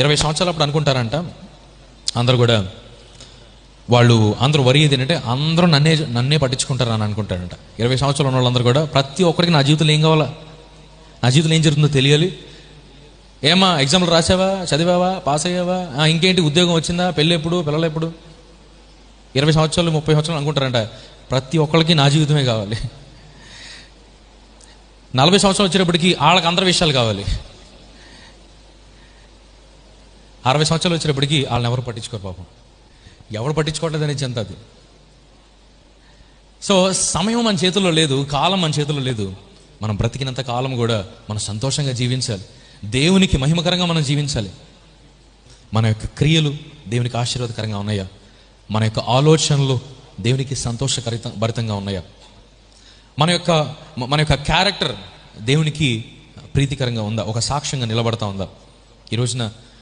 20 సంవత్సరాలు అప్పుడు అనుకుంటారంట అందరూ కూడా, వాళ్ళు అందరూ వరి ఏంటంటే అందరూ నన్నే పట్టించుకుంటారు అని అనుకుంటారంట. 20 సంవత్సరాలు ఉన్న వాళ్ళందరూ కూడా ప్రతి ఒక్కరికి నా జీవితంలో ఏం కావాలా, నా జీవితంలో ఏం జరుగుతుందో తెలియాలి. ఏమా ఎగ్జామ్లు రాసావా, చదివావా, పాస్ అయ్యావా, ఇంకేంటి ఉద్యోగం వచ్చిందా, పెళ్ళి ఎప్పుడు, పిల్లలు ఎప్పుడు. 20 సంవత్సరాలు 30 సంవత్సరాలు అనుకుంటారంట ప్రతి ఒక్కరికి నా జీవితమే కావాలి. 40 సంవత్సరాలు వచ్చేటప్పటికి వాళ్ళకి అందరి విషయాలు కావాలి. 60 సంవత్సరాలు వచ్చేటప్పటికి వాళ్ళని ఎవరు పట్టించుకోరు. పాపం ఎవరు పట్టించుకోవట్లేదు అనేది చెంత అది. సో సమయం మన చేతుల్లో లేదు, కాలం మన చేతుల్లో లేదు. మనం బ్రతికినంత కాలం కూడా మనం సంతోషంగా జీవించాలి, దేవునికి మహిమకరంగా మనం జీవించాలి. మన యొక్క క్రియలు దేవునికి ఆశీర్వాదకరంగా ఉన్నాయా, మన యొక్క ఆలోచనలు దేవునికి భరితంగా ఉన్నాయా, మన యొక్క క్యారెక్టర్ దేవునికి ప్రీతికరంగా ఉందా, ఒక సాక్ష్యంగా నిలబడతా ఉందా. ఈ రోజున